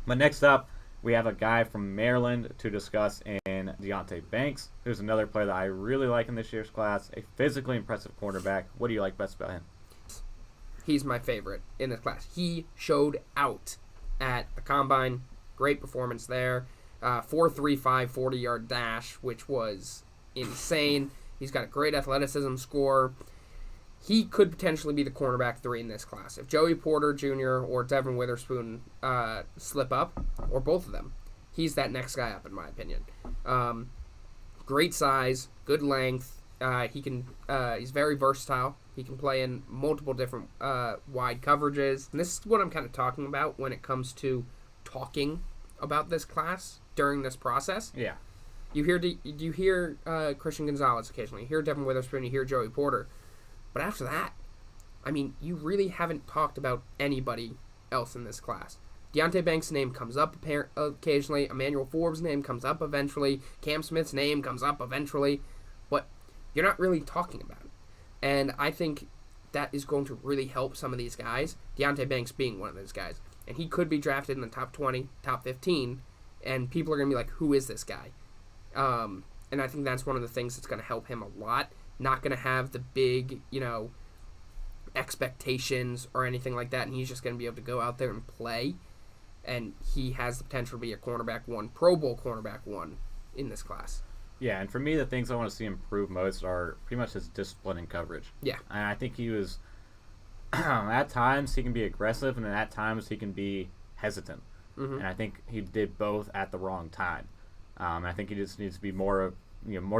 But next up, we have a guy from Maryland to discuss in Deonte Banks, who's another player that I really like in this year's class, a physically impressive cornerback. What do you like best about him? He's my favorite in this class. He showed out at the combine. Great performance there. 4.35 40-yard dash, which was insane. He's got a great athleticism score. He could potentially be the cornerback 3 in this class. If Joey Porter Jr. or Devin Witherspoon slip up, or both of them, he's that next guy up, in my opinion. Great size, good length. He's very versatile. He can play in multiple different wide coverages. And this is what I'm kind of talking about when it comes to talking about this class during this process. Yeah. You hear Christian Gonzalez occasionally. You hear Devin Witherspoon. You hear Joey Porter. But after that, I mean, you really haven't talked about anybody else in this class. Deonte Banks' name comes up occasionally. Emmanuel Forbes' name comes up eventually. Cam Smith's name comes up eventually. But you're not really talking about it. And I think that is going to really help some of these guys, Deonte Banks being one of those guys. And he could be drafted in the top 20, top 15, and people are going to be like, who is this guy? And I think that's one of the things that's going to help him a lot. Not going to have the big, expectations or anything like that, and he's just going to be able to go out there and play. And he has the potential to be a cornerback 1, Pro Bowl cornerback 1 in this class. Yeah, and for me, the things I want to see improve most are pretty much his discipline and coverage. Yeah. And I think he was, at times he can be aggressive, and at times he can be hesitant. Mm-hmm. And I think he did both at the wrong time. I think he just needs to be more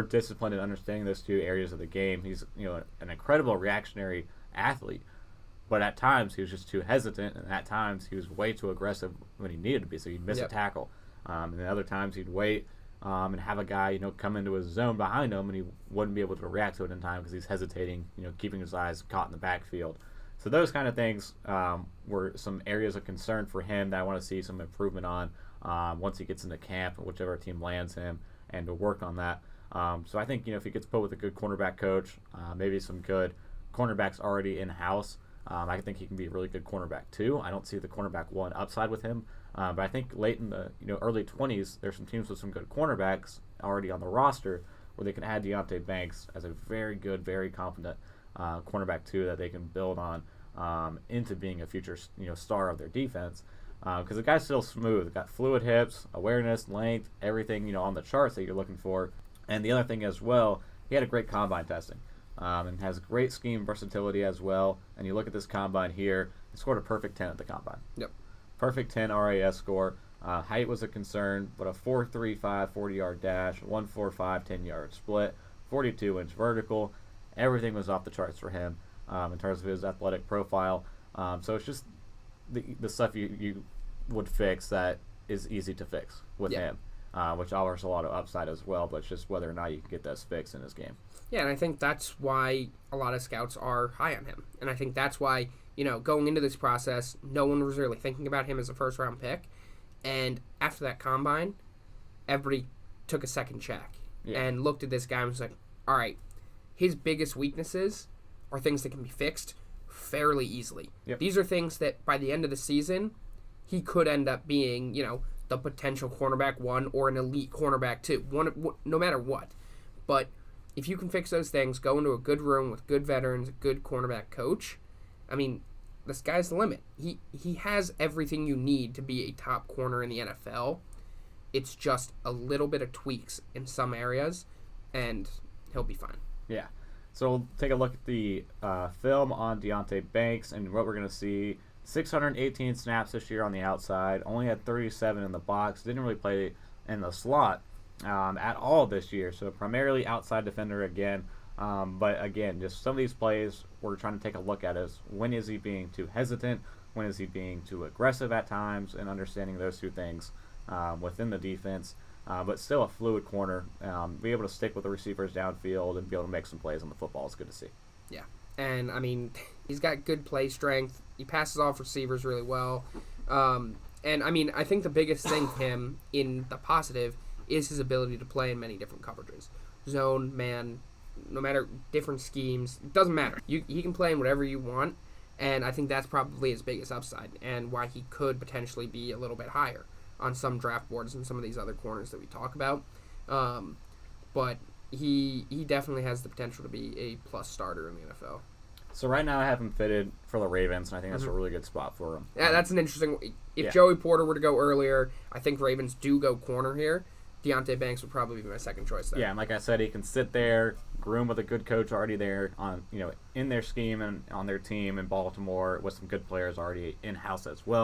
disciplined in understanding those two areas of the game. He's an incredible reactionary athlete, but at times he was just too hesitant, and at times he was way too aggressive when he needed to be. So he'd miss a tackle, and then other times he'd wait and have a guy come into his zone behind him, and he wouldn't be able to react to it in time because he's hesitating, keeping his eyes caught in the backfield. So those kind of things were some areas of concern for him that I want to see some improvement on once he gets into camp, whichever team lands him, and to work on that. So I think if he gets put with a good cornerback coach, maybe some good cornerbacks already in-house, I think he can be a really good cornerback too. I don't see the cornerback 1 upside with him, but I think late in the early 20s, there's some teams with some good cornerbacks already on the roster where they can add Deonte Banks as a very good, very competent cornerback too that they can build on into being a future star of their defense. Because the guy's still smooth, got fluid hips, awareness, length, everything on the charts that you're looking for. And the other thing as well, he had a great combine testing and has great scheme versatility as well. And you look at this combine here, he scored a perfect 10 at the combine. Yep. Perfect 10 RAS score. Height was a concern, but a 4.35 40-yard dash, 1.45 10-yard split, 42-inch vertical. Everything was off the charts for him in terms of his athletic profile. So it's just the stuff you would fix that is easy to fix with him. Which offers a lot of upside as well, but it's just whether or not you can get those fixed in his game. Yeah, and I think that's why a lot of scouts are high on him. And I think that's why, going into this process, no one was really thinking about him as a first-round pick. And after that combine, everybody took a second check and looked at this guy and was like, all right, his biggest weaknesses are things that can be fixed fairly easily. Yep. These are things that by the end of the season, he could end up being, the potential cornerback 1 or an elite cornerback 2, no matter what. But if you can fix those things, go into a good room with good veterans, a good cornerback coach, I mean, the sky's the limit. He has everything you need to be a top corner in the NFL. It's just a little bit of tweaks in some areas, and he'll be fine. Yeah. So we'll take a look at the film on Deonte Banks and what we're going to see. 618 snaps this year on the outside, only had 37 in the box, didn't really play in the slot at all this year, so primarily outside defender again. But again, just some of these plays we're trying to take a look at is when is he being too hesitant, when is he being too aggressive at times, and understanding those two things within the defense. But still a fluid corner, be able to stick with the receivers downfield and be able to make some plays on the football is good to see. Yeah, and I mean, he's got good play strength. He passes off receivers really well. And I mean, I think the biggest thing for him in the positive is his ability to play in many different coverages. Zone, man, no matter different schemes, it doesn't matter. He can play in whatever you want, and I think that's probably his biggest upside and why he could potentially be a little bit higher. on some draft boards and some of these other corners that we talk about. But he definitely has the potential to be a plus starter in the NFL. So right now I have him fitted for the Ravens, and I think that's a really good spot for him. Yeah, that's an interesting. If Joey Porter were to go earlier, I think Ravens do go corner here. Deonte Banks would probably be my second choice there. Yeah, and like I said, he can sit there, groom with a good coach already there on in their scheme and on their team in Baltimore with some good players already in house as well.